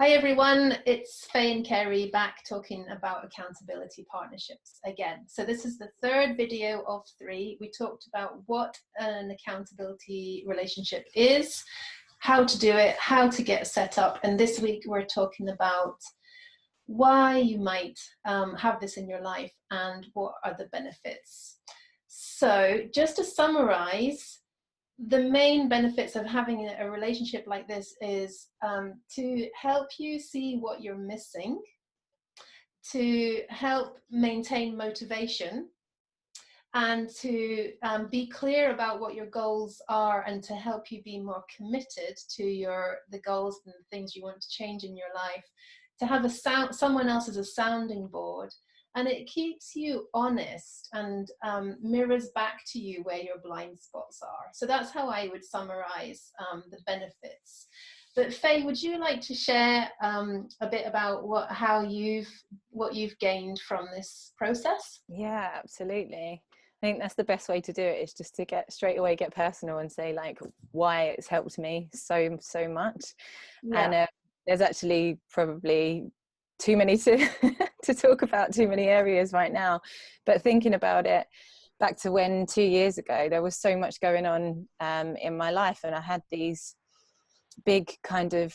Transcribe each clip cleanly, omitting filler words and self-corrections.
Hi everyone, it's Faye and Kerry back talking about accountability partnerships again. So this is the third video of 3. We talked about what an accountability relationship is, how to do it, how to get set up, and this week we're talking about why you might have this in your life and what are the benefits. So just to summarize, the main benefits of having a relationship like this is to help you see what you're missing, to help maintain motivation, and to be clear about what your goals are, and to help you be more committed to the goals and the things you want to change in your life, to have someone else as a sounding board. And it keeps you honest and mirrors back to you where your blind spots are. So that's how I would summarize the benefits. But Faye, would you like to share a bit about what you've gained from this process? Yeah, absolutely. I think that's the best way to do it, is just to get personal and say like why it's helped me so much. Yeah. And there's actually probably too many to talk about, too many areas right now, but thinking about it back to when 2 years ago there was so much going on in my life, and I had these big kind of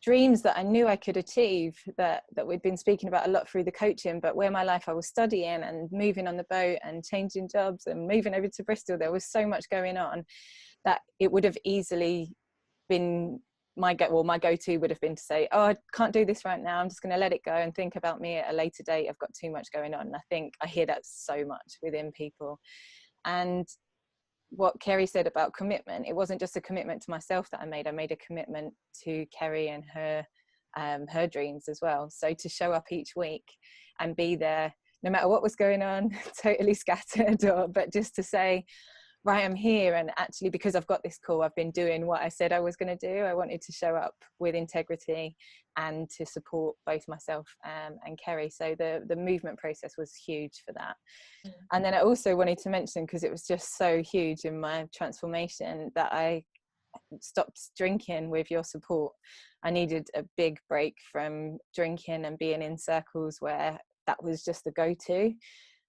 dreams that I knew I could achieve, that we'd been speaking about a lot through the coaching, but where my life I was studying and moving on the boat and changing jobs and moving over to Bristol, there was so much going on that it would have easily been my go-to would have been to say, oh, I can't do this right now, I'm just going to let it go and think about me at a later date, I've got too much going on. And I think I hear that so much within people. And what Kerry said about commitment, it wasn't just a commitment to myself that I made a commitment to Kerry and her dreams as well. So to show up each week and be there no matter what was going on, totally scattered, but just to say, right, I'm here, and actually because I've got this call, I've been doing what I said I was going to do. I wanted to show up with integrity and to support both myself and Kerry. So the movement process was huge for that. And then I also wanted to mention, because it was just so huge in my transformation, that I stopped drinking with your support. I needed a big break from drinking and being in circles where that was just the go-to,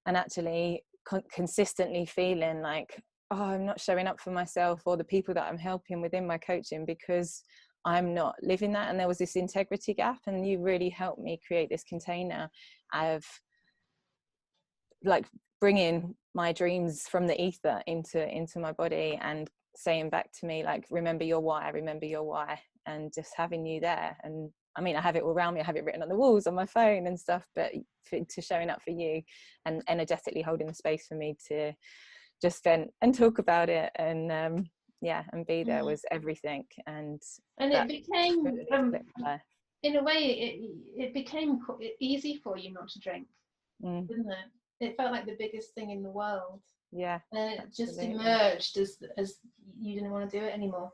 and actually consistently feeling like, oh, I'm not showing up for myself or the people that I'm helping within my coaching because I'm not living that. And there was this integrity gap, and you really helped me create this container of like bringing my dreams from the ether into my body and saying back to me like, remember your why, and just having you there. And I mean, I have it all around me, I have it written on the walls on my phone and stuff, but to showing up for you and energetically holding the space for me to just vent and talk about it and and be there was everything. And it became in a way it became easy for you not to drink, didn't it? It felt like the biggest thing in the world. Yeah, and it just emerged as you didn't want to do it anymore.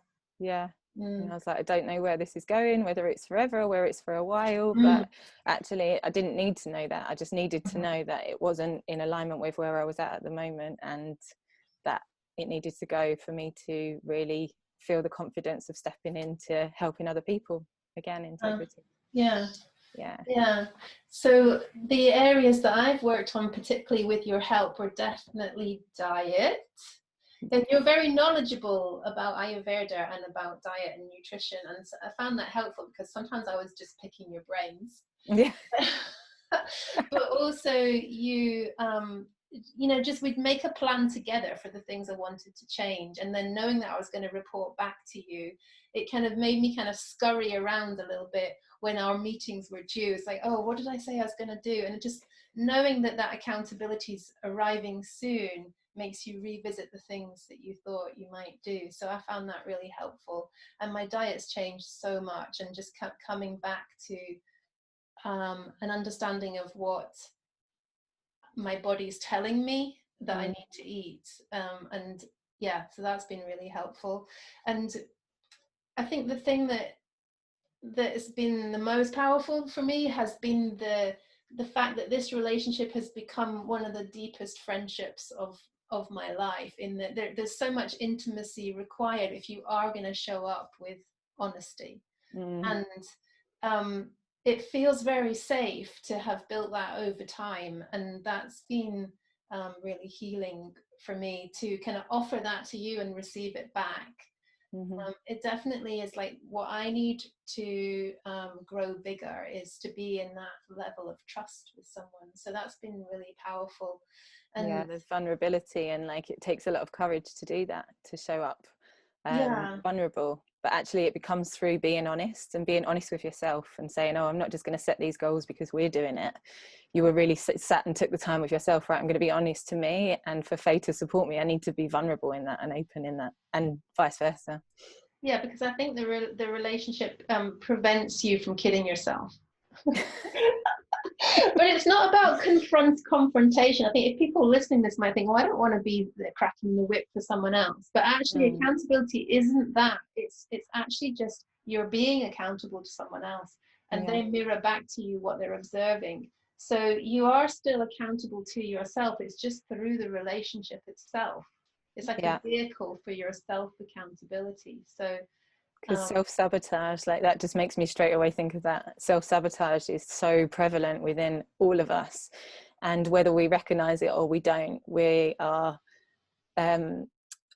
And I was like, I don't know where this is going, whether it's forever or where it's for a while, but actually I didn't need to know that. I just needed to know that it wasn't in alignment with where I was at the moment, and that it needed to go for me to really feel the confidence of stepping into helping other people again. Integrity. Yeah. So the areas that I've worked on, particularly with your help, were definitely diet. And you're very knowledgeable about Ayurveda and about diet and nutrition, and so I found that helpful because sometimes I was just picking your brains. Yeah. But also you just we'd make a plan together for the things I wanted to change, and then knowing that I was going to report back to you, it kind of made me kind of scurry around a little bit when our meetings were due. It's like, oh, what did I say I was going to do? And just knowing that accountability is arriving soon makes you revisit the things that you thought you might do. So I found that really helpful, and my diet's changed so much, and just kept coming back to an understanding of what my body's telling me that I need to eat, and so that's been really helpful. And I think the thing that has been the most powerful for me has been the fact that this relationship has become one of the deepest friendships of my life, in that there's so much intimacy required if you are going to show up with honesty. And it feels very safe to have built that over time, and that's been really healing for me to kind of offer that to you and receive it back. It definitely is like what I need to grow bigger is to be in that level of trust with someone. So that's been really powerful. And yeah, there's vulnerability, and like it takes a lot of courage to do that, to show up vulnerable, but actually it becomes through being honest with yourself and saying, oh, I'm not just going to set these goals because we're doing it. You were really sat and took the time with yourself, right? I'm going to be honest to me, and for Faye to support me, I need to be vulnerable in that and open in that, and vice versa. Yeah, because I think the relationship prevents you from kidding yourself. But it's not about confrontation. I think if people listening to this might think, well, I don't want to be cracking the whip for someone else. But actually, accountability isn't that. It's actually just you're being accountable to someone else, and they mirror back to you what they're observing. So you are still accountable to yourself. It's just through the relationship itself. It's like a vehicle for your self-accountability. So because self-sabotage, like that just makes me straight away think of that. Self-sabotage is so prevalent within all of us, and whether we recognize it or we don't, we are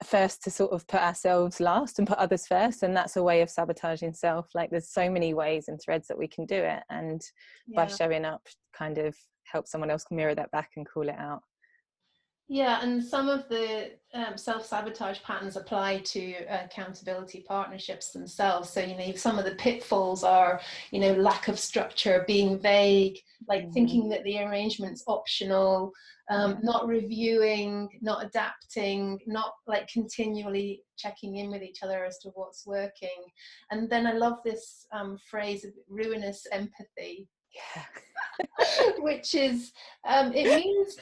first to sort of put ourselves last and put others first, and that's a way of sabotaging self. Like there's so many ways and threads that we can do it, and by showing up kind of help someone else mirror that back and call it out. Yeah, and some of the self-sabotage patterns apply to accountability partnerships themselves. So, some of the pitfalls are, lack of structure, being vague, like thinking that the arrangement's optional, not reviewing, not adapting, not like continually checking in with each other as to what's working. And then I love this phrase of ruinous empathy. Yeah. Which is it means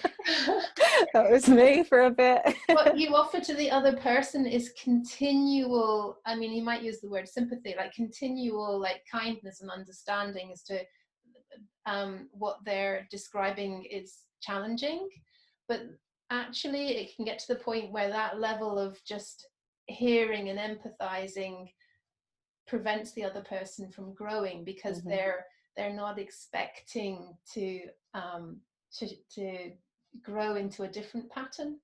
that was me for a bit. what you offer to the other person is continual, I mean, you might use the word sympathy, like continual like kindness and understanding as to what they're describing is challenging, but actually it can get to the point where that level of just hearing and empathizing prevents the other person from growing, because they're not expecting to grow into a different pattern.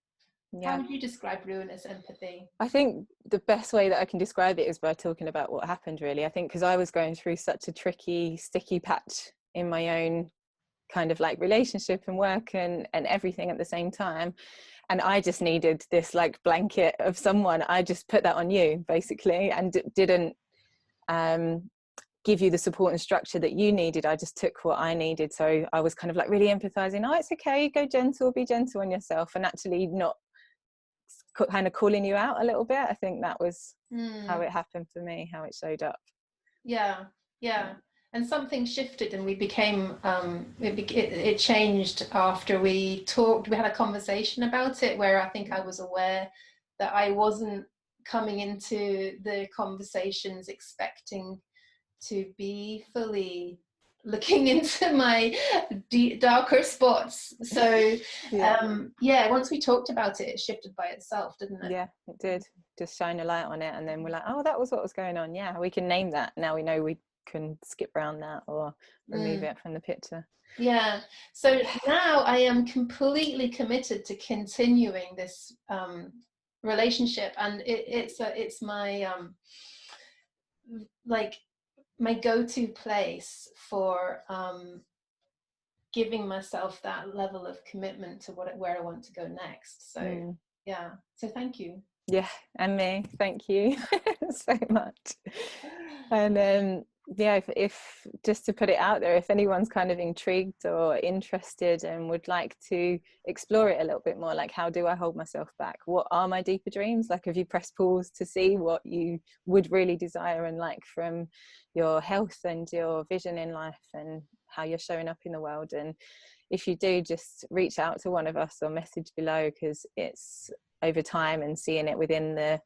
How would you describe ruinous empathy? I think the best way that I can describe it is by talking about what happened, really. I think because I was going through such a tricky, sticky patch in my own kind of like relationship and work and everything at the same time, and I just needed this like blanket of someone. I just put that on you basically, and didn't give you the support and structure that you needed. I just took what I needed. So I was kind of like really empathizing, oh, it's okay, go gentle, be gentle on yourself, and actually not kind of calling you out a little bit. I think that was how it happened for me, how it showed up. Yeah. And something shifted, and we became it changed after we talked. We had a conversation about it where I think I was aware that I wasn't coming into the conversations expecting to be fully looking into my darker spots. So once we talked about it, it shifted by itself, didn't it? Yeah, it did. Just shine a light on it, and then we're like, oh, that was what was going on. Yeah, we can name that now. We know we can skip around that or remove it from the picture. Yeah, so now I am completely committed to continuing this relationship, and it's my like my go-to place for giving myself that level of commitment to where I want to go next. So so thank you. Yeah, and me, thank you so much. And if just to put it out there, if anyone's kind of intrigued or interested and would like to explore it a little bit more, like how do I hold myself back, what are my deeper dreams, like have you pressed pause to see what you would really desire and like from your health and your vision in life and how you're showing up in the world? And if you do, just reach out to one of us or message below, because it's over time and seeing it within the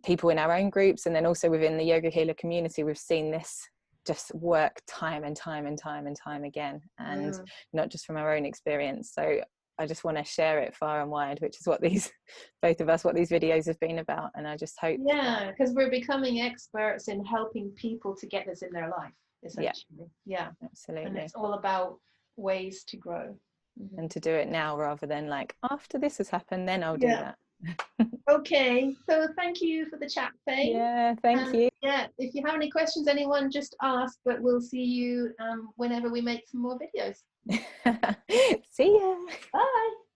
people in our own groups, and then also within the yoga healer community, we've seen this just work time and time and time and time again, and not just from our own experience. So I just want to share it far and wide, which is what these both of us, what these videos have been about. And I just hope, yeah, because we're becoming experts in helping people to get this in their life, essentially. Yeah, absolutely. And it's all about ways to grow. And to do it now rather than like after this has happened, then I'll do that. Okay, so thank you for the chat, Faye. Yeah, thank you. Yeah, if you have any questions, anyone, just ask, but we'll see you whenever we make some more videos. See ya. Bye.